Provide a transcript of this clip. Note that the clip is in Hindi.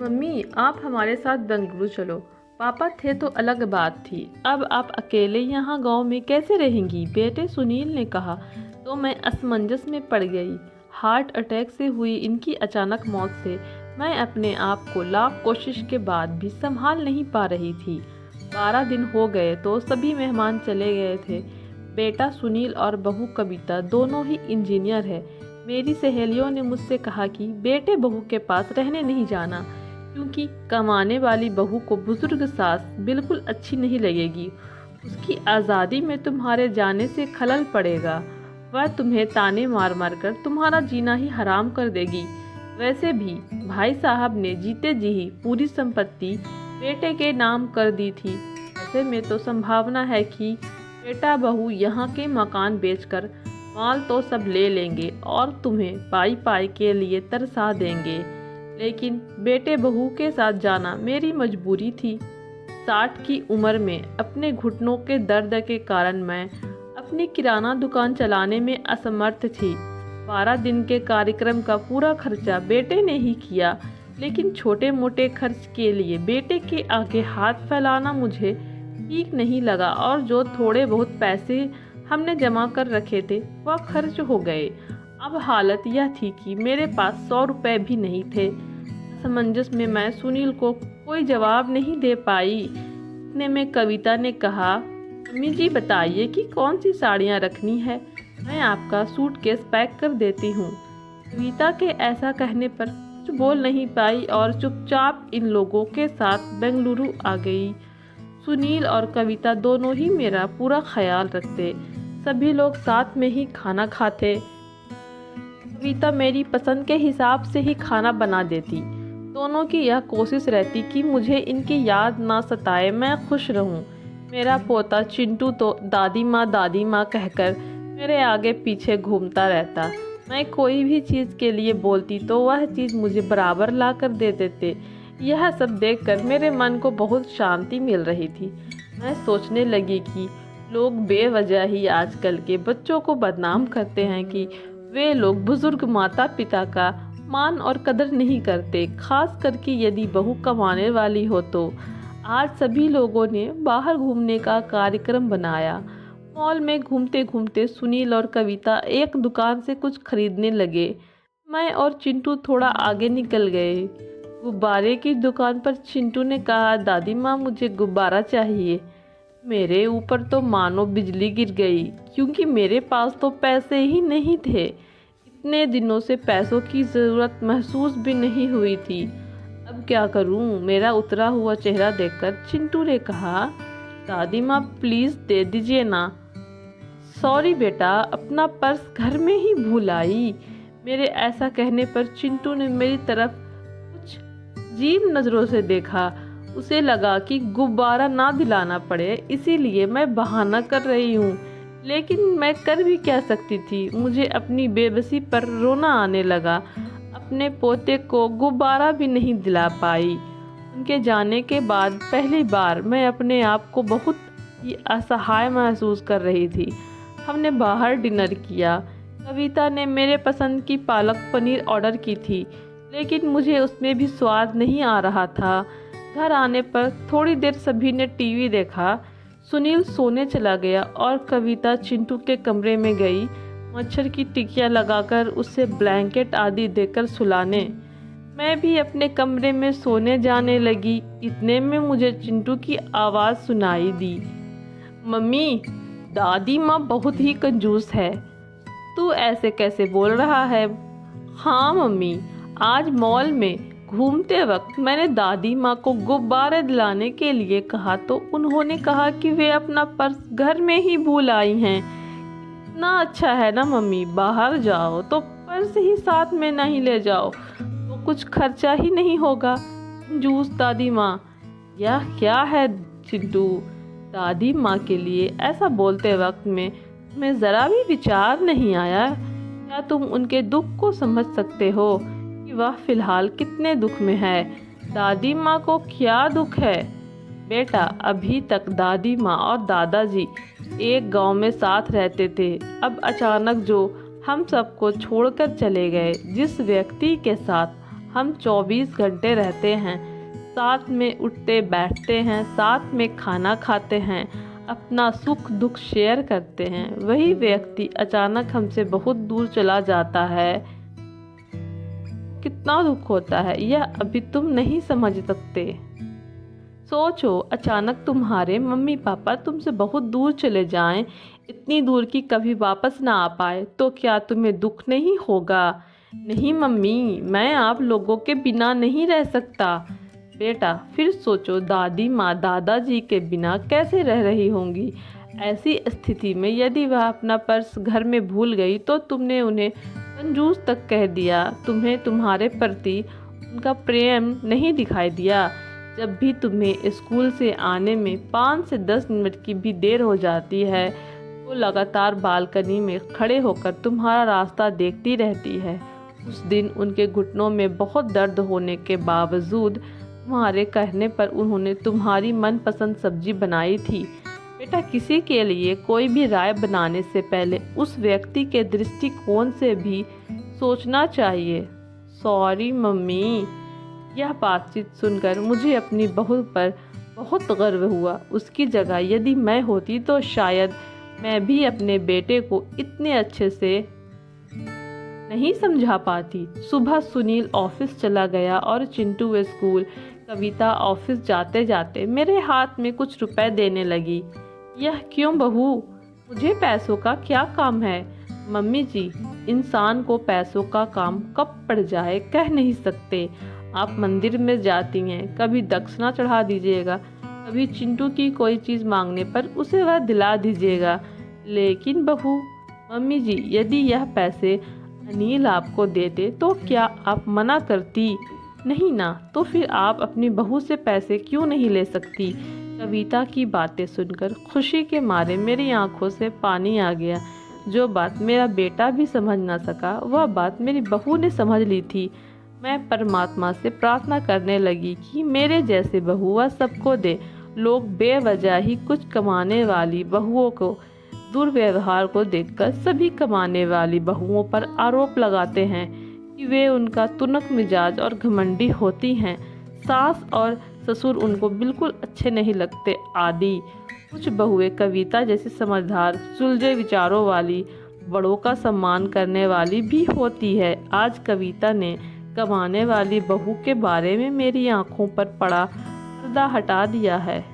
मम्मी, आप हमारे साथ बेंगलुरु चलो। पापा थे तो अलग बात थी, अब आप अकेले यहाँ गांव में कैसे रहेंगी? बेटे सुनील ने कहा तो मैं असमंजस में पड़ गई। हार्ट अटैक से हुई इनकी अचानक मौत से मैं अपने आप को लाख कोशिश के बाद भी संभाल नहीं पा रही थी। 12 दिन हो गए तो सभी मेहमान चले गए थे। बेटा सुनील और बहू कविता दोनों ही इंजीनियर है। मेरी सहेलियों ने मुझसे कहा कि बेटे बहू के पास रहने नहीं जाना, क्योंकि कमाने वाली बहू को बुजुर्ग सास बिल्कुल अच्छी नहीं लगेगी। उसकी आज़ादी में तुम्हारे जाने से खलल पड़ेगा। वह तुम्हें ताने मार मार कर तुम्हारा जीना ही हराम कर देगी। वैसे भी भाई साहब ने जीते जी ही पूरी संपत्ति बेटे के नाम कर दी थी। ऐसे में तो संभावना है कि बेटा बहू यहाँ के मकान बेचकर माल तो सब ले लेंगे और तुम्हें पाई पाई के लिए तरसा देंगे। लेकिन बेटे बहू के साथ जाना मेरी मजबूरी थी। 60 की उम्र में अपने घुटनों के दर्द के कारण मैं अपनी किराना दुकान चलाने में असमर्थ थी। 12 दिन के कार्यक्रम का पूरा खर्चा बेटे ने ही किया, लेकिन छोटे मोटे खर्च के लिए बेटे के आगे हाथ फैलाना मुझे ठीक नहीं लगा और जो थोड़े बहुत पैसे हमने जमा कर रखे थे वह खर्च हो गए। अब हालत यह थी कि मेरे पास 100 रुपये भी नहीं थे। असमंजस में मैं सुनील को कोई जवाब नहीं दे पाई। इतने में कविता ने कहा, मम्मी जी बताइए कि कौन सी साड़ियाँ रखनी है, मैं आपका सूटकेस पैक कर देती हूँ। कविता के ऐसा कहने पर कुछ बोल नहीं पाई और चुपचाप इन लोगों के साथ बेंगलुरु आ गई। सुनील और कविता दोनों ही मेरा पूरा ख्याल रखते। सभी लोग साथ में ही खाना खाते। कविता मेरी पसंद के हिसाब से ही खाना बना देती। दोनों की यह कोशिश रहती कि मुझे इनकी याद ना सताए, मैं खुश रहूं। मेरा पोता चिंटू तो दादी माँ कहकर मेरे आगे पीछे घूमता रहता। मैं कोई भी चीज़ के लिए बोलती तो वह चीज़ मुझे बराबर ला कर दे देते। यह सब देखकर मेरे मन को बहुत शांति मिल रही थी। मैं सोचने लगी कि लोग बेवजह ही आजकल के बच्चों को बदनाम करते हैं कि वे लोग बुजुर्ग माता पिता का मान और कदर नहीं करते, खास करके यदि बहू कमाने वाली हो तो। आज सभी लोगों ने बाहर घूमने का कार्यक्रम बनाया। मॉल में घूमते घूमते सुनील और कविता एक दुकान से कुछ खरीदने लगे। मैं और चिंटू थोड़ा आगे निकल गए। गुब्बारे की दुकान पर चिंटू ने कहा, दादी माँ मुझे गुब्बारा चाहिए। मेरे ऊपर तो मानो बिजली गिर गई, क्योंकि मेरे पास तो पैसे ही नहीं थे। इतने दिनों से पैसों की ज़रूरत महसूस भी नहीं हुई थी। अब क्या करूं? मेरा उतरा हुआ चेहरा देखकर चिंटू ने कहा, दादी माँ प्लीज़ दे दीजिए ना। सॉरी बेटा, अपना पर्स घर में ही भूल आई। मेरे ऐसा कहने पर चिंटू ने मेरी तरफ कुछ अजीब नज़रों से देखा। उसे लगा कि गुब्बारा ना दिलाना पड़े, इसीलिए मैं बहाना कर रही हूँ। लेकिन मैं कर भी क्या सकती थी? मुझे अपनी बेबसी पर रोना आने लगा। अपने पोते को गुब्बारा भी नहीं दिला पाई। उनके जाने के बाद पहली बार मैं अपने आप को बहुत ही असहाय महसूस कर रही थी। हमने बाहर डिनर किया। कविता ने मेरे पसंद की पालक पनीर ऑर्डर की थी, लेकिन मुझे उसमें भी स्वाद नहीं आ रहा था। घर आने पर थोड़ी देर सभी ने टीवी देखा। सुनील सोने चला गया और कविता चिंटू के कमरे में गई मच्छर की टिकिया लगाकर उसे ब्लैंकेट आदि देकर सुलाने। मैं भी अपने कमरे में सोने जाने लगी। इतने में मुझे चिंटू की आवाज़ सुनाई दी, मम्मी, दादी माँ बहुत ही कंजूस है। तू ऐसे कैसे बोल रहा है? हाँ मम्मी, आज मॉल में घूमते वक्त मैंने दादी माँ को गुब्बारे दिलाने के लिए कहा तो उन्होंने कहा कि वे अपना पर्स घर में ही भूल आई हैं। इतना अच्छा है ना मम्मी, बाहर जाओ तो पर्स ही साथ में नहीं ले जाओ तो कुछ खर्चा ही नहीं होगा। जूस दादी माँ। यह क्या है चिंटू? दादी माँ के लिए ऐसा बोलते वक्त में तुम्हें ज़रा भी विचार नहीं आया? क्या तुम उनके दुख को समझ सकते हो कि वह फिलहाल कितने दुख में है? दादी माँ को क्या दुख है? बेटा, अभी तक दादी माँ और दादाजी एक गांव में साथ रहते थे। अब अचानक जो हम सबको छोड़कर चले गए, जिस व्यक्ति के साथ हम 24 घंटे रहते हैं, साथ में उठते बैठते हैं, साथ में खाना खाते हैं, अपना सुख दुख शेयर करते हैं। वही व्यक्ति अचानक हमसे बहुत दूर चला जाता है, कितना दुख होता है यह अभी तुम नहीं समझ सकते। सोचो, अचानक तुम्हारे मम्मी पापा तुमसे बहुत दूर चले जाएं, इतनी दूर कि कभी वापस ना आ पाए, तो क्या तुम्हें दुख नहीं होगा? नहीं मम्मी, मैं आप लोगों के बिना नहीं रह सकता। बेटा, फिर सोचो दादी माँ दादाजी के बिना कैसे रह रही होंगी। ऐसी स्थिति में यदि वह अपना पर्स घर में भूल गई तो तुमने उन्हें कंजूस तक कह दिया, तुम्हें तुम्हारे प्रति उनका प्रेम नहीं दिखाई दिया। जब भी तुम्हें स्कूल से आने में 5 से 10 मिनट की भी देर हो जाती है तो लगातार बालकनी में खड़े होकर तुम्हारा रास्ता देखती रहती है। उस दिन उनके घुटनों में बहुत दर्द होने के बावजूद तुम्हारे कहने पर उन्होंने तुम्हारी मनपसंद सब्जी बनाई थी। बेटा, किसी के लिए कोई भी राय बनाने से पहले उस व्यक्ति के दृष्टिकोण से भी सोचना चाहिए। Sorry mummy. यह बातचीत सुनकर मुझे अपनी बहू पर बहुत गर्व हुआ। उसकी जगह यदि मैं होती तो शायद मैं भी अपने बेटे को इतने अच्छे से नहीं समझा पाती। सुबह सुनील ऑफिस चला गया और चिंटू स्कूल। कविता ऑफिस जाते जाते मेरे हाथ में कुछ रुपए देने लगी। यह क्यों बहू, मुझे पैसों का क्या काम है? मम्मी जी, इंसान को पैसों का काम कब पड़ जाए कह नहीं सकते। आप मंदिर में जाती हैं, कभी दक्षिणा चढ़ा दीजिएगा, कभी चिंटू की कोई चीज़ मांगने पर उसे वह दिला दीजिएगा। लेकिन बहू, मम्मी जी, यदि यह पैसे अनिल आपको देते तो क्या आप मना करती? नहीं ना, तो फिर आप अपनी बहू से पैसे क्यों नहीं ले सकती? कविता की बातें सुनकर खुशी के मारे मेरी आंखों से पानी आ गया। जो बात मेरा बेटा भी समझ ना सका, वह बात मेरी बहू ने समझ ली थी। मैं परमात्मा से प्रार्थना करने लगी कि मेरे जैसे बहू वह सबको दे। लोग बेवजह ही कुछ कमाने वाली बहुओं को दुर्व्यवहार को देखकर सभी कमाने वाली बहुओं पर आरोप लगाते हैं कि वे उनका तुनक मिजाज और घमंडी होती हैं। सास और ससुर उनको बिल्कुल अच्छे नहीं लगते आदि। कुछ बहुएं कविता जैसी समझदार, सुलझे विचारों वाली, बड़ों का सम्मान करने वाली भी होती है। आज कविता ने कमाने वाली बहू के बारे में मेरी आंखों पर पड़ा पर्दा हटा दिया है।